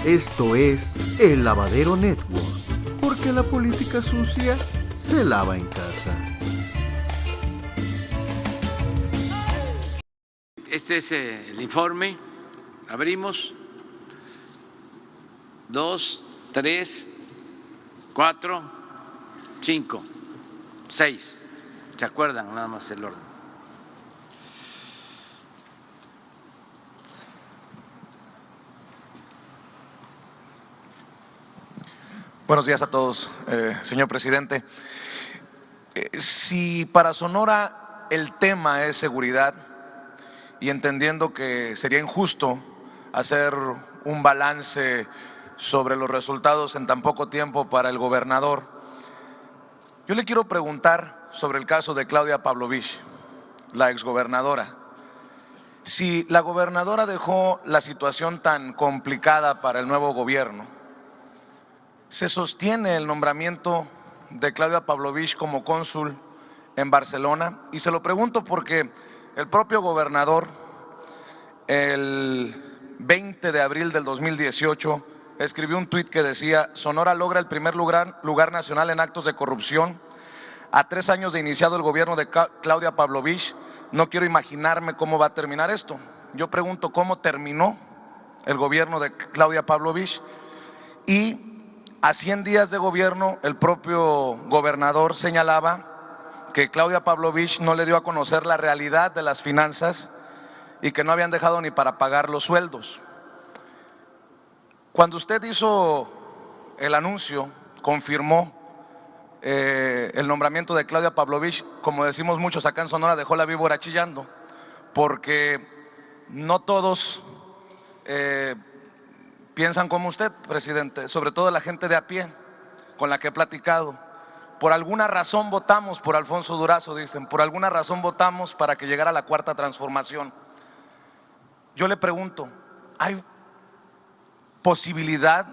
Esto es El Lavadero Network, porque la política sucia se lava en casa. Este es el informe. Abrimos. 2, 3, 4, 5, 6. ¿Se acuerdan? Nada más el orden. Buenos días a todos, señor presidente. Si para Sonora el tema es seguridad, y entendiendo que sería injusto hacer un balance sobre los resultados en tan poco tiempo para el gobernador, yo le quiero preguntar sobre el caso de Claudia Pavlovich, la exgobernadora. Si la gobernadora dejó la situación tan complicada para el nuevo gobierno, se sostiene el nombramiento de Claudia Pavlovich como cónsul en Barcelona, y se lo pregunto porque el propio gobernador el 20 de abril del 2018 escribió un tuit que decía: Sonora logra el primer lugar nacional en actos de corrupción. A 3 años de iniciado el gobierno de Claudia Pavlovich, no quiero imaginarme cómo va a terminar esto. Yo pregunto, ¿cómo terminó el gobierno de Claudia Pavlovich? Y a 100 días de gobierno, el propio gobernador señalaba que Claudia Pavlovich no le dio a conocer la realidad de las finanzas y que no habían dejado ni para pagar los sueldos. Cuando usted hizo el anuncio, confirmó el nombramiento de Claudia Pavlovich, como decimos muchos acá en Sonora, dejó la víbora chillando, porque no todos piensan como usted, presidente, sobre todo la gente de a pie con la que he platicado. Por alguna razón votamos por Alfonso Durazo, dicen, por alguna razón votamos para que llegara la cuarta transformación. Yo le pregunto, ¿hay posibilidad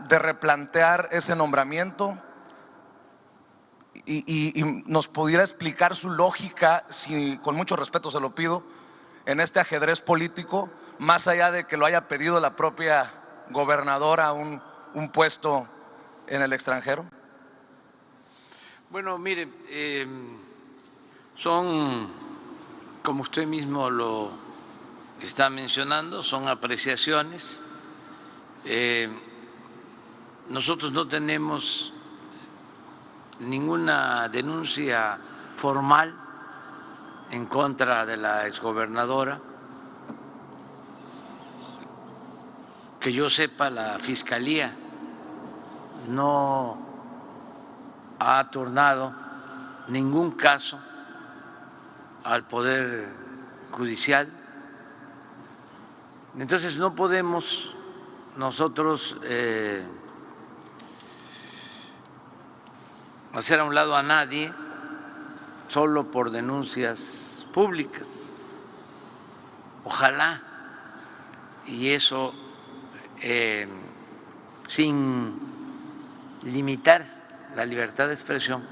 de replantear ese nombramiento? Y nos pudiera explicar su lógica, si con mucho respeto se lo pido, en este ajedrez político, más allá de que lo haya pedido la propia gobernadora un puesto en el extranjero. Bueno, mire, son, como usted mismo lo está mencionando, son apreciaciones. Nosotros no tenemos ninguna denuncia formal en contra de la exgobernadora. Que yo sepa, la Fiscalía no ha turnado ningún caso al Poder Judicial. Entonces no podemos nosotros hacer a un lado a nadie solo por denuncias públicas. Ojalá, y eso sin limitar la libertad de expresión,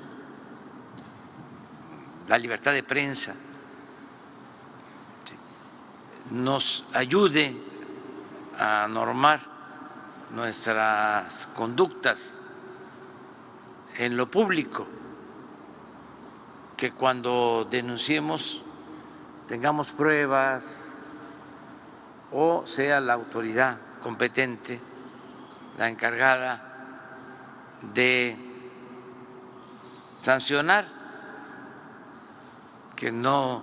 la libertad de prensa, nos ayude a normar nuestras conductas en lo público, que cuando denunciemos tengamos pruebas o sea la autoridad competente la encargada de sancionar, que no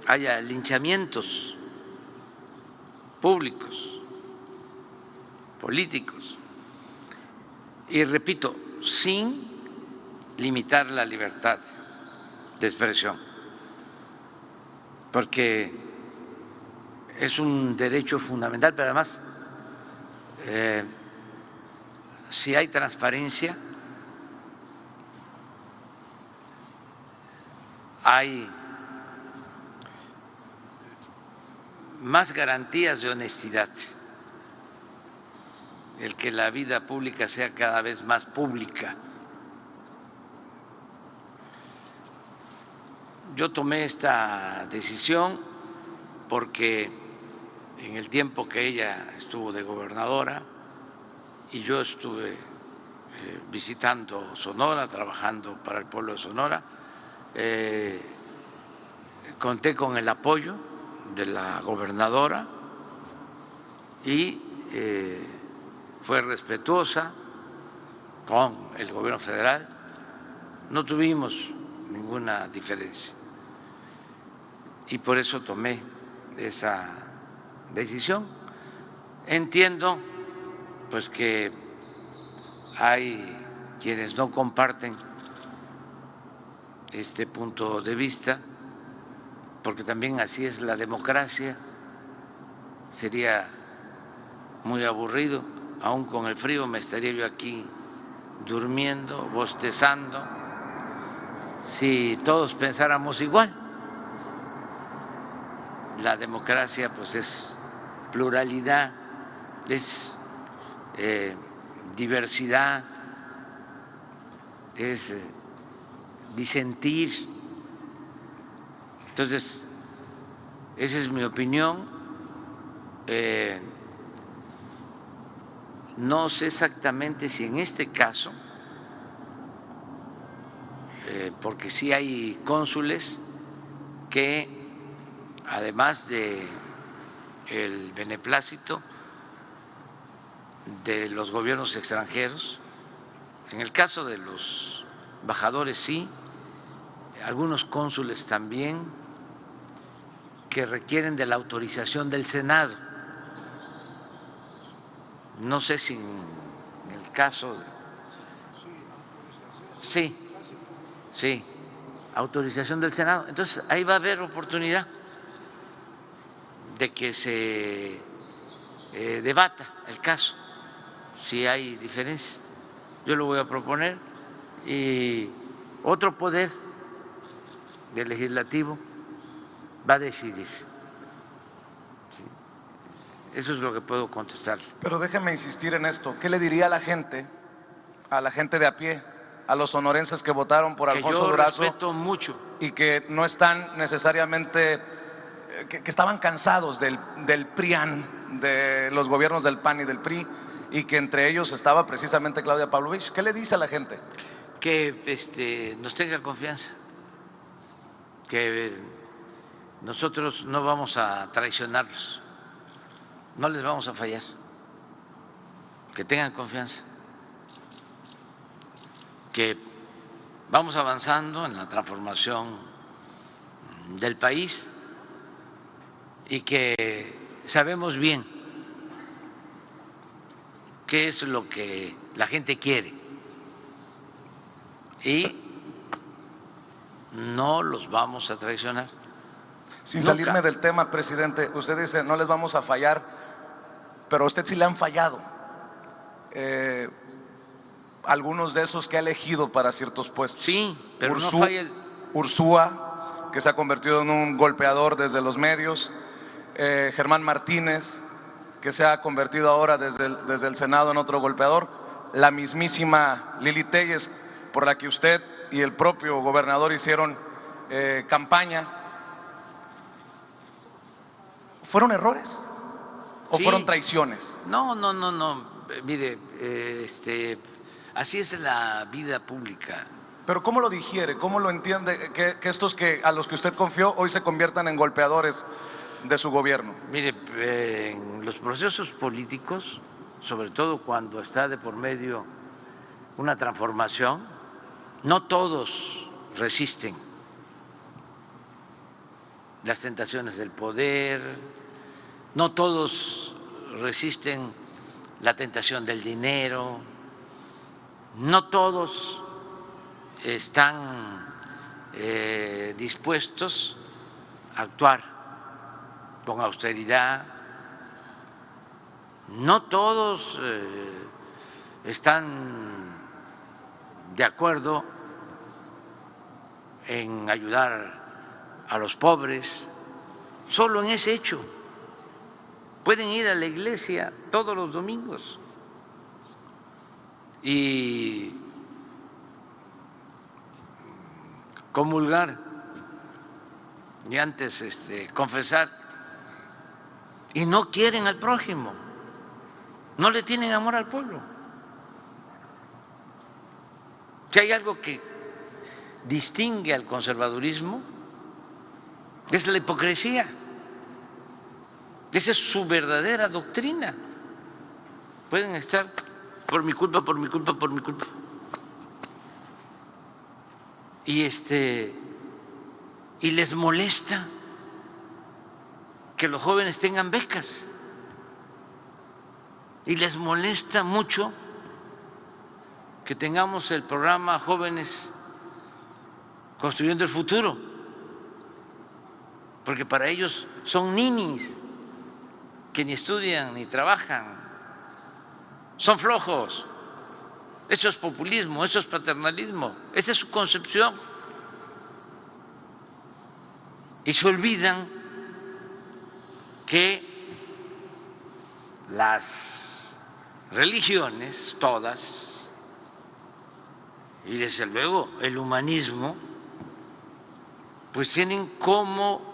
haya linchamientos públicos, políticos. Y repito, sin limitar la libertad de expresión, porque es un derecho fundamental, pero además, si hay transparencia, hay más garantías de honestidad, el que la vida pública sea cada vez más pública. Yo tomé esta decisión porque en el tiempo que ella estuvo de gobernadora y yo estuve visitando Sonora, trabajando para el pueblo de Sonora, conté con el apoyo de la gobernadora y fue respetuosa con el gobierno federal, no tuvimos ninguna diferencia y por eso tomé esa decisión. Entiendo pues que hay quienes no comparten este punto de vista, porque también así es la democracia. Sería muy aburrido, aún con el frío me estaría yo aquí durmiendo, bostezando, si todos pensáramos igual. La democracia pues es pluralidad, es diversidad, es disentir. Entonces, esa es mi opinión. No sé exactamente si en este caso, porque sí hay cónsules que además de el beneplácito de los gobiernos extranjeros, en el caso de los embajadores sí, algunos cónsules también, que requieren de la autorización del Senado. No sé si en el caso de... Sí, autorización del Senado. Entonces ahí va a haber oportunidad de que se debata el caso, si hay diferencias. Yo lo voy a proponer y otro poder del legislativo va a decidir. ¿Sí? Eso es lo que puedo contestar. Pero déjeme insistir en esto. ¿Qué le diría a la gente de a pie, a los sonorenses que votaron por Alfonso Durazo? Respeto mucho. Y que no están necesariamente, que estaban cansados del PRIAN, de los gobiernos del PAN y del PRI, y que entre ellos estaba precisamente Claudia Pavlovich. ¿Qué le dice a la gente? Que nos tenga confianza, que nosotros no vamos a traicionarlos, no les vamos a fallar, que tengan confianza, que vamos avanzando en la transformación del país y que sabemos bien qué es lo que la gente quiere y no los vamos a traicionar. Sin Nunca. salirme del tema, presidente, usted dice no les vamos a fallar, pero a usted sí le han fallado. Algunos de esos que ha elegido para ciertos puestos. Sí, pero no falla Ursúa, que se ha convertido en un golpeador desde los medios. Germán Martínez, que se ha convertido ahora desde el Senado en otro golpeador. La mismísima Lili Téllez, por la que usted y el propio gobernador hicieron campaña. ¿Fueron errores o Sí. fueron traiciones? No. Mire, así es la vida pública. Pero ¿cómo lo digiere? ¿Cómo lo entiende que estos a los que usted confió hoy se conviertan en golpeadores de su gobierno? Mire, en los procesos políticos, sobre todo cuando está de por medio una transformación, no todos resisten las tentaciones del poder, no todos resisten la tentación del dinero, no todos están dispuestos a actuar con austeridad, no todos están de acuerdo en ayudar a los pobres. Solo en ese hecho pueden ir a la iglesia todos los domingos y comulgar y antes confesar y no quieren al prójimo, no le tienen amor al pueblo. Si hay algo que distingue al conservadurismo, es la hipocresía. Esa es su verdadera doctrina. Pueden estar por mi culpa, por mi culpa, por mi culpa. Y les molesta que los jóvenes tengan becas. Y les molesta mucho que tengamos el programa Jóvenes Construyendo el Futuro, porque para ellos son ninis que ni estudian ni trabajan, son flojos. Eso es populismo, eso es paternalismo, esa es su concepción. Y se olvidan que las religiones, todas, y desde luego el humanismo, pues tienen como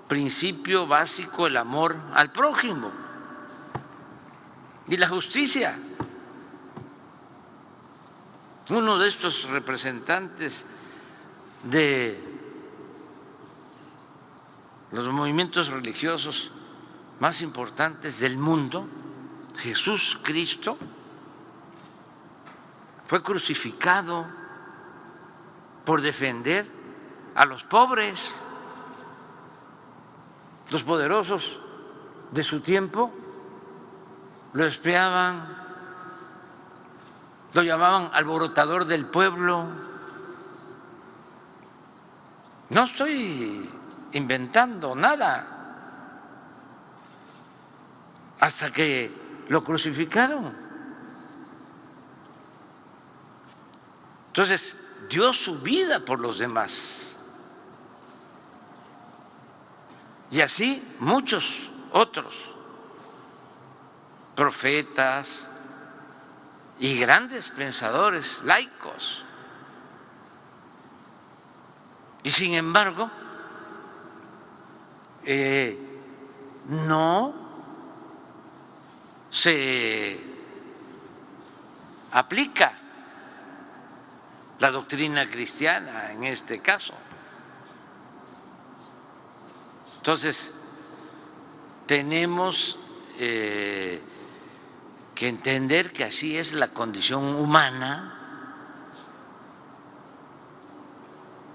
principio básico el amor al prójimo y la justicia. Uno de estos representantes de los movimientos religiosos más importantes del mundo, Jesús Cristo, fue crucificado por defender a los pobres. Los poderosos de su tiempo lo espiaban, lo llamaban alborotador del pueblo. No estoy inventando nada. Hasta que lo crucificaron. Entonces, dio su vida por los demás. Y así muchos otros profetas y grandes pensadores laicos. Y sin embargo, no se aplica la doctrina cristiana en este caso. Entonces, tenemos que entender que así es la condición humana,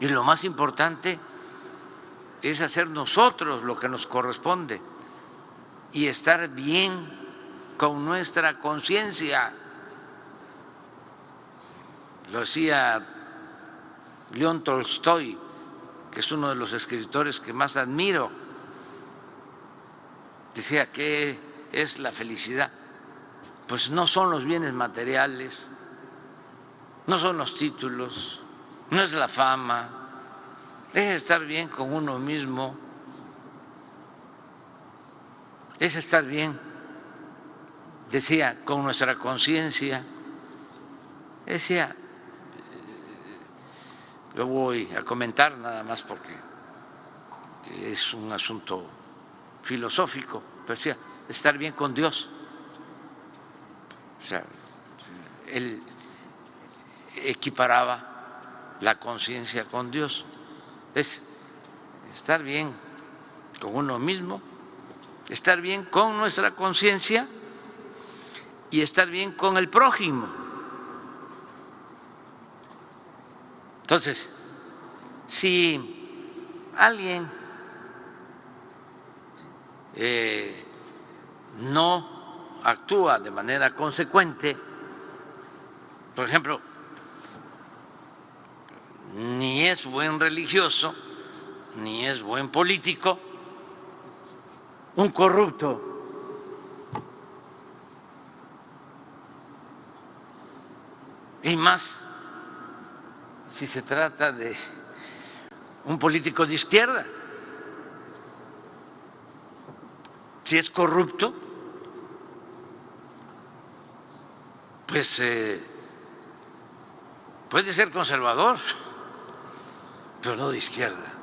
y lo más importante es hacer nosotros lo que nos corresponde y estar bien con nuestra conciencia. Lo decía León Tolstoy, que es uno de los escritores que más admiro. Decía, ¿qué es la felicidad? Pues no son los bienes materiales, no son los títulos, no es la fama, es estar bien con uno mismo, es estar bien, decía, con nuestra conciencia. Decía, lo voy a comentar nada más porque es un asunto filosófico, pero decía, estar bien con Dios. O sea, él equiparaba la conciencia con Dios. Es estar bien con uno mismo, estar bien con nuestra conciencia y estar bien con el prójimo. Entonces, si alguien no actúa de manera consecuente, por ejemplo, ni es buen religioso, ni es buen político, un corrupto, y más si se trata de un político de izquierda. Si es corrupto, pues puede ser conservador, pero no de izquierda.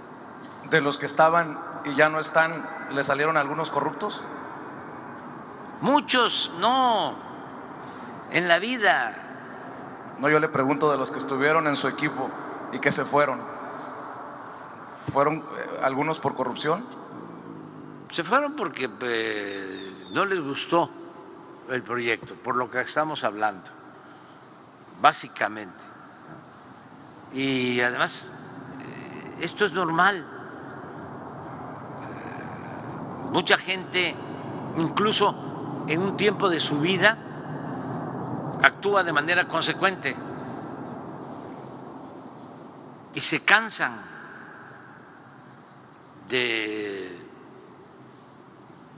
De los que estaban y ya no están, le salieron algunos corruptos? Muchos no, en la vida. No, yo le pregunto de los que estuvieron en su equipo y que se fueron. ¿Fueron algunos por corrupción? Se fueron porque no les gustó el proyecto, por lo que estamos hablando, básicamente. Y además, esto es normal. Mucha gente, incluso en un tiempo de su vida, actúa de manera consecuente y se cansan de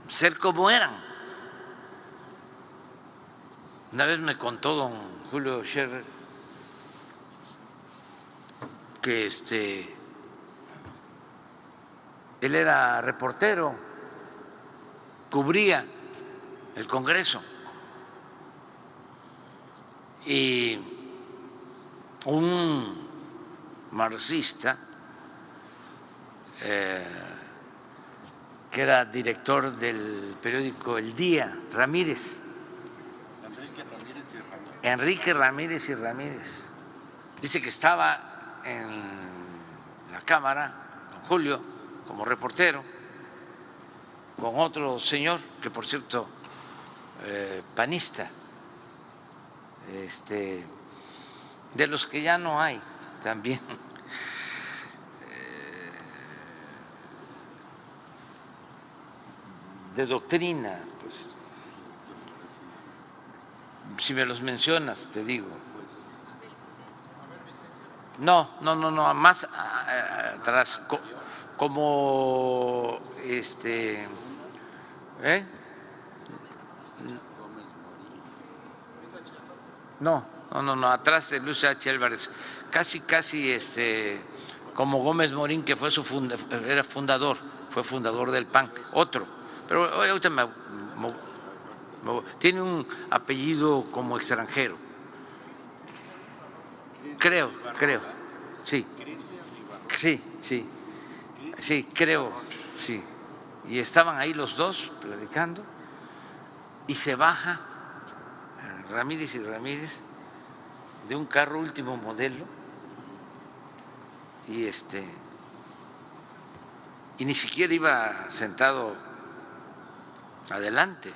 ser como eran. Una vez me contó don Julio Scherer que él era reportero, cubría el Congreso, y un marxista que era director del periódico El Día, Enrique Ramírez y Ramírez, dice que estaba en la Cámara, don Julio, como reportero, con otro señor, que por cierto, panista, de los que ya no hay también, de doctrina, pues, si me los mencionas, te digo. No, más atrás, como No, atrás de Luis H. Álvarez, casi como Gómez Morín, que fue era fundador, fue fundador del PAN, otro, pero ahorita tiene un apellido como extranjero, creo, sí, creo, sí, y estaban ahí los dos platicando y se baja Ramírez y Ramírez de un carro último modelo y ni siquiera iba sentado adelante,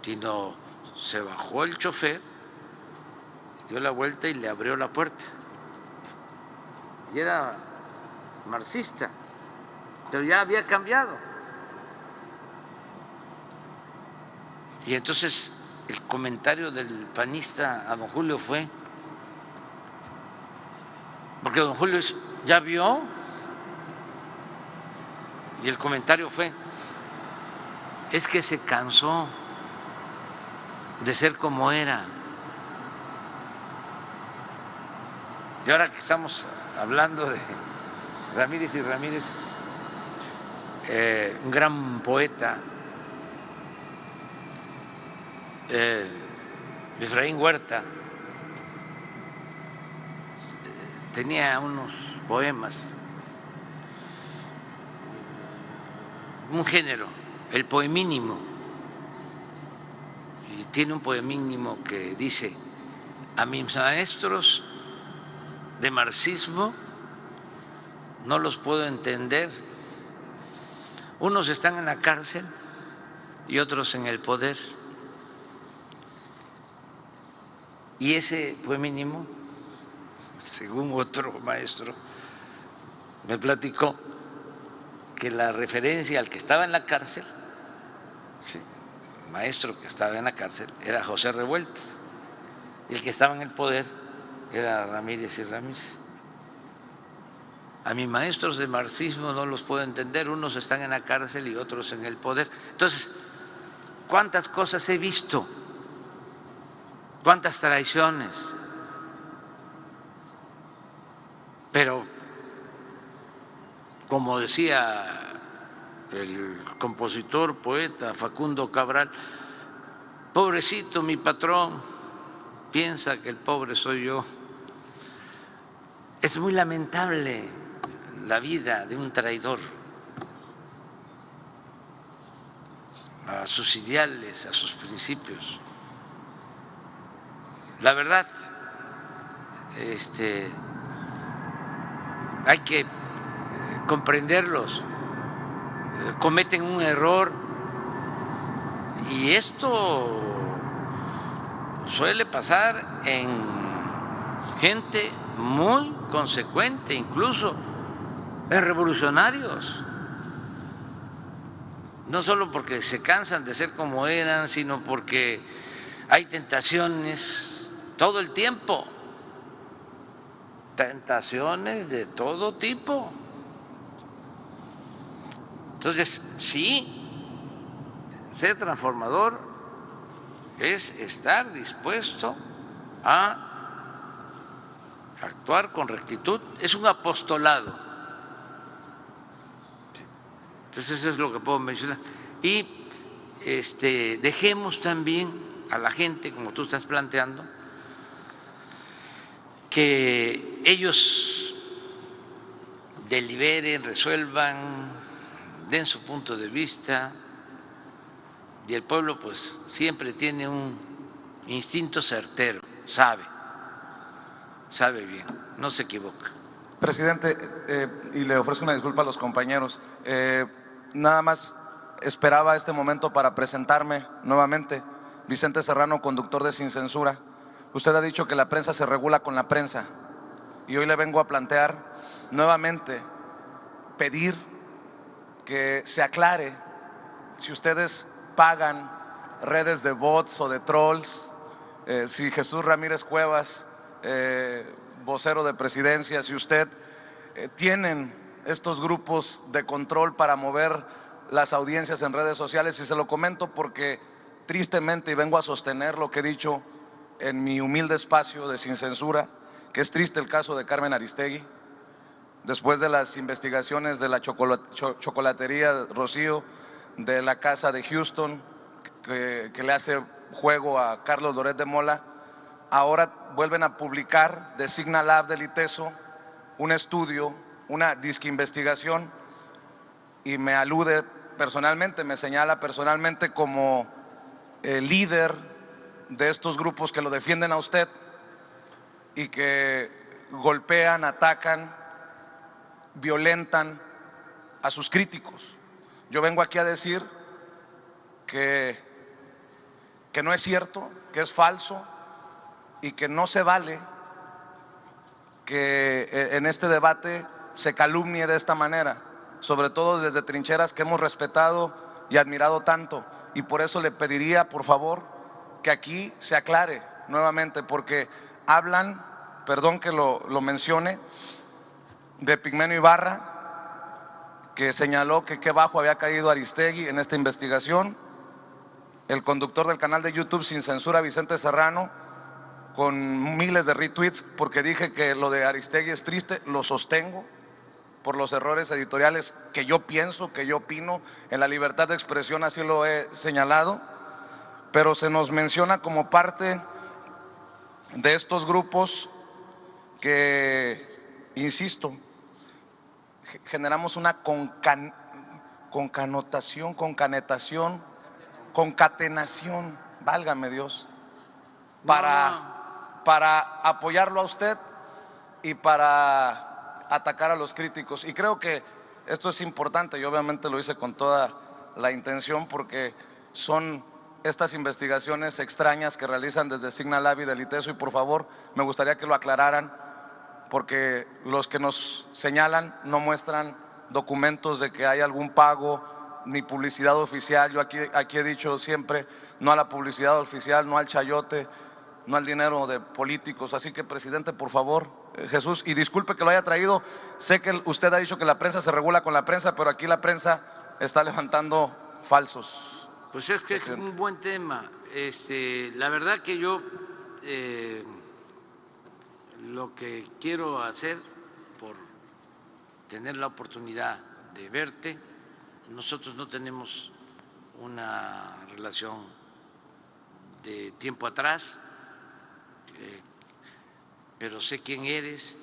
sino se bajó el chofer, dio la vuelta y le abrió la puerta. Y era marxista, pero ya había cambiado. Y entonces el comentario del panista a don Julio fue, porque don Julio ya vio, y el comentario fue, es que se cansó de ser como era. Y ahora que estamos hablando de Ramírez y Ramírez, un gran poeta, Efraín Huerta, tenía unos poemas, un género, el poemínimo, y tiene un poemínimo que dice: a mis maestros de marxismo no los puedo entender, unos están en la cárcel y otros en el poder. Y ese poemínimo, según otro maestro, me platicó que la referencia al que estaba en la cárcel, sí, maestro que estaba en la cárcel, era José Revueltas, y el que estaba en el poder era Ramírez y Ramírez. A mis maestros de marxismo no los puedo entender, unos están en la cárcel y otros en el poder. Entonces, ¿cuántas cosas he visto? ¿Cuántas traiciones? Pero, como decía el compositor, poeta Facundo Cabral, pobrecito mi patrón, piensa que el pobre soy yo. Es muy lamentable la vida de un traidor. a sus ideales, a sus principios. La verdad, hay que comprenderlos. Cometen un error y esto suele pasar en gente muy consecuente, incluso en revolucionarios. No solo porque se cansan de ser como eran, sino porque hay tentaciones todo el tiempo, tentaciones de todo tipo. Entonces, sí, ser transformador es estar dispuesto a actuar con rectitud, es un apostolado. Entonces eso es lo que puedo mencionar. Y dejemos también a la gente, como tú estás planteando, que ellos deliberen, resuelvan, den su punto de vista, y el pueblo pues siempre tiene un instinto certero, sabe bien, no se equivoca. Presidente, y le ofrezco una disculpa a los compañeros, nada más esperaba este momento para presentarme nuevamente. Vicente Serrano, conductor de Sin Censura. Usted ha dicho que la prensa se regula con la prensa y hoy le vengo a plantear nuevamente, pedir que se aclare si ustedes pagan redes de bots o de trolls, si Jesús Ramírez Cuevas, vocero de Presidencia, si usted tienen estos grupos de control para mover las audiencias en redes sociales. Y se lo comento porque tristemente, y vengo a sostener lo que he dicho en mi humilde espacio de Sin Censura, que es triste el caso de Carmen Aristegui, después de las investigaciones de la chocolatería Rocío, de la casa de Houston, que le hace juego a Carlos Loret de Mola. Ahora vuelven a publicar de Signal Lab del ITESO un estudio, una disque investigación, y me alude personalmente, me señala personalmente como el líder de estos grupos que lo defienden a usted y que golpean, atacan, violentan a sus críticos. Yo vengo aquí a decir que no es cierto, que es falso y que no se vale que en este debate se calumnie de esta manera, sobre todo desde trincheras que hemos respetado y admirado tanto. Y por eso le pediría, por favor, que aquí se aclare nuevamente, porque hablan, perdón que lo mencione, de Pigmenio Ibarra, que señaló que qué bajo había caído Aristegui en esta investigación, el conductor del canal de YouTube Sin Censura, Vicente Serrano, con miles de retweets, porque dije que lo de Aristegui es triste, lo sostengo, por los errores editoriales que yo pienso, que yo opino, en la libertad de expresión así lo he señalado, pero se nos menciona como parte de estos grupos que, insisto, generamos una concatenación, válgame Dios, para apoyarlo a usted y para atacar a los críticos. Y creo que esto es importante, yo obviamente lo hice con toda la intención, porque son estas investigaciones extrañas que realizan desde Signal Lab y del ITESO, y por favor me gustaría que lo aclararan, porque los que nos señalan no muestran documentos de que hay algún pago ni publicidad oficial. Yo aquí he dicho siempre no a la publicidad oficial, no al chayote, no al dinero de políticos. Así que, presidente, por favor, Jesús, y disculpe que lo haya traído, sé que usted ha dicho que la prensa se regula con la prensa, pero aquí la prensa está levantando falsos. Pues es que presidente, es un buen tema. La verdad que yo lo que quiero hacer, por tener la oportunidad de verte, nosotros no tenemos una relación de tiempo atrás, pero sé quién eres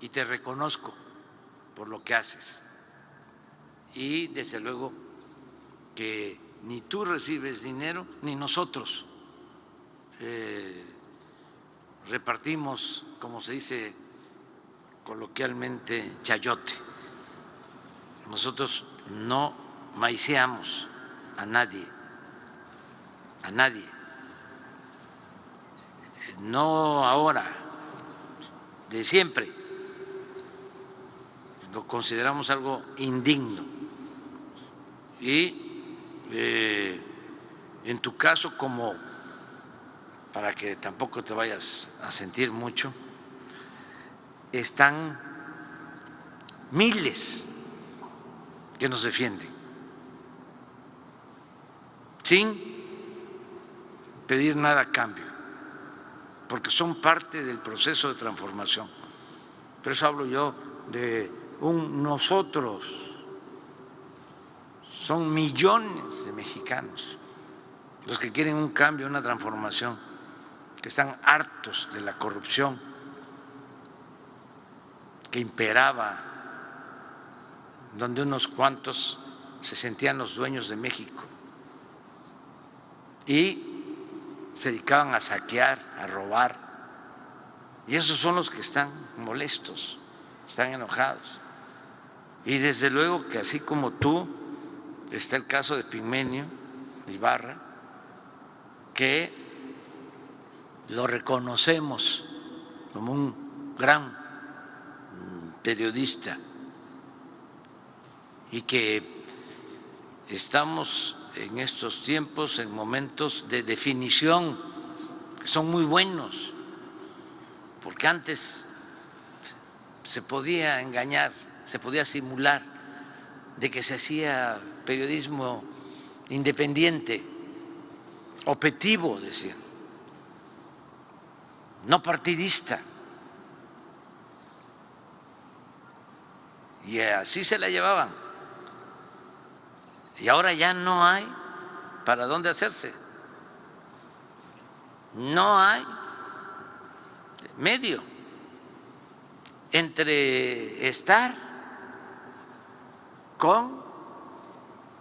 y te reconozco por lo que haces. Y desde luego que ni tú recibes dinero, ni nosotros repartimos, como se dice coloquialmente, chayote. Nosotros no maiceamos a nadie, no ahora, de siempre. Lo consideramos algo indigno. Y en tu caso, como para que tampoco te vayas a sentir mucho, están miles que nos defienden sin pedir nada a cambio, porque son parte del proceso de transformación. Por eso hablo yo de un nosotros. Son millones de mexicanos los que quieren un cambio, una transformación, que están hartos de la corrupción que imperaba, donde unos cuantos se sentían los dueños de México y se dedicaban a saquear, a robar. Y esos son los que están molestos, están enojados. Y desde luego que así como tú, está el caso de Pigmenio Ibarra, que lo reconocemos como un gran periodista y que estamos en estos tiempos en momentos de definición que son muy buenos, porque antes se podía engañar, se podía simular de que se hacía periodismo independiente, objetivo, decían, no partidista. Y así se la llevaban. Y ahora ya no hay para dónde hacerse. No hay medio entre estar con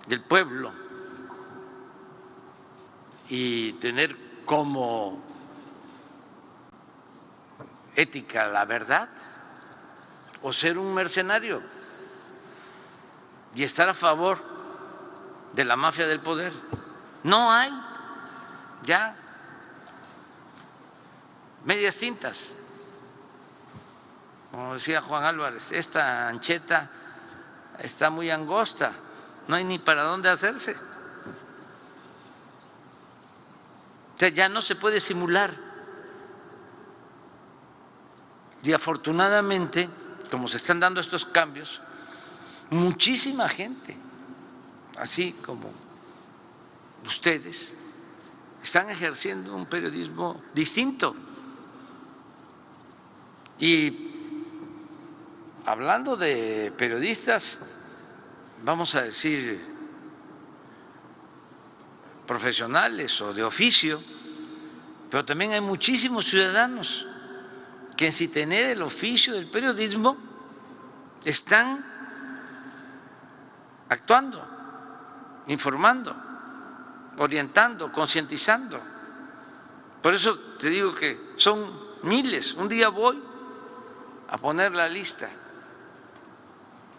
el pueblo y tener como ética la verdad o ser un mercenario y estar a favor de la mafia del poder. No hay ya medias tintas. Como decía Juan Álvarez, esta ancheta está muy angosta, no hay ni para dónde hacerse. O sea, ya no se puede simular. Y afortunadamente, como se están dando estos cambios, muchísima gente, así como ustedes, están ejerciendo un periodismo distinto. Y hablando de periodistas, vamos a decir profesionales o de oficio, pero también hay muchísimos ciudadanos que sin tener el oficio del periodismo están actuando, informando, orientando, concientizando. Por eso te digo que son miles. Un día voy a poner la lista,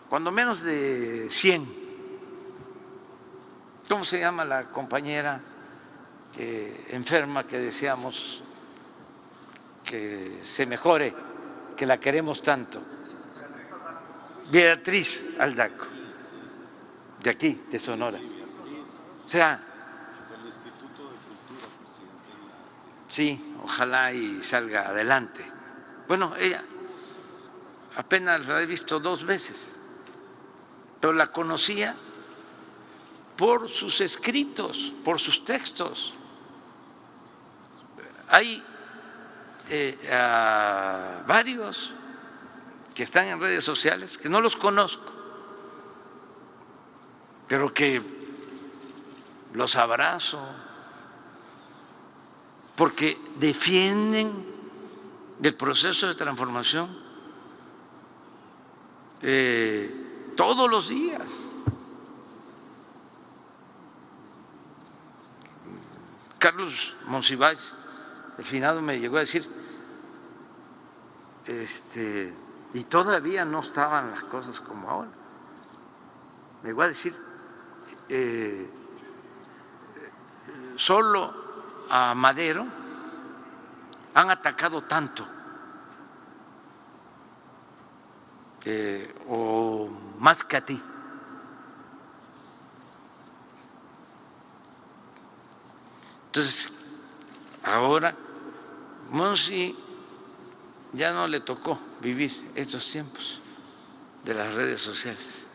cuando menos de 100. ¿Cómo se llama la compañera enferma que deseamos que se mejore, que la queremos tanto? Beatriz Aldaco, de aquí, de Sonora. O sea, sí, ojalá y salga adelante. Bueno, ella apenas la he visto 2 veces, pero la conocía por sus escritos, por sus textos. Hay varios que están en redes sociales que no los conozco, pero que los abrazo porque defienden el proceso de transformación todos los días. Carlos Monsiváis, el finado, me llegó a decir, y todavía no estaban las cosas como ahora, me llegó a decir, solo a Madero han atacado tanto o más que a ti. Entonces, ahora Monsi ya no le tocó vivir estos tiempos de las redes sociales.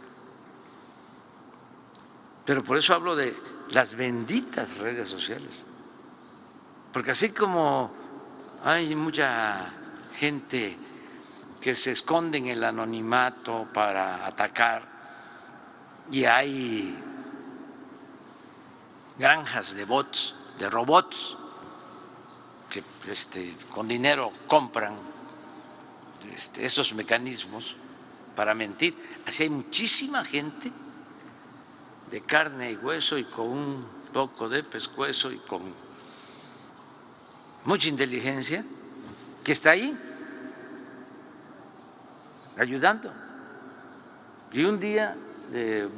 Pero por eso hablo de las benditas redes sociales. Porque así como hay mucha gente que se esconde en el anonimato para atacar y hay granjas de bots, de robots, que con dinero compran esos mecanismos para mentir. Así hay muchísima gente de carne y hueso y con un poco de pescuezo y con mucha inteligencia que está ahí ayudando. Y un día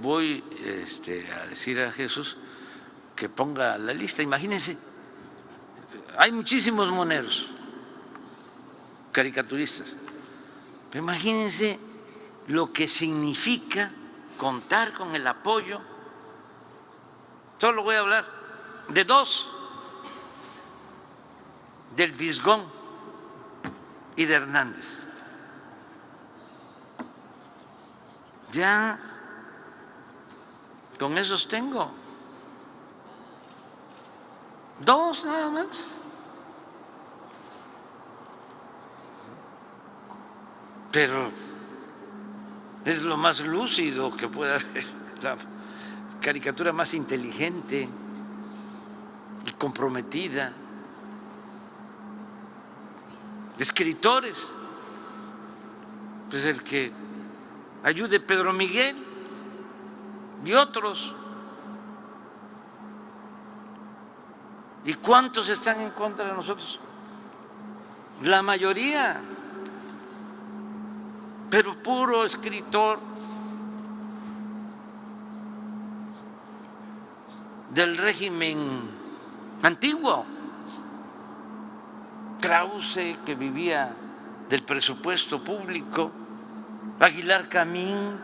voy a decir a Jesús que ponga la lista. Imagínense, hay muchísimos moneros, caricaturistas, pero imagínense lo que significa contar con el apoyo. Solo voy a hablar de dos, del Visgón y de Hernández. Ya con esos tengo dos nada más. Pero es lo más lúcido que puede haber, la caricatura más inteligente y comprometida. Escritores, pues el que ayude Pedro Miguel y otros. ¿Y cuántos están en contra de nosotros? La mayoría, pero puro escritor del régimen antiguo. Krause, que vivía del presupuesto público, Aguilar Camín,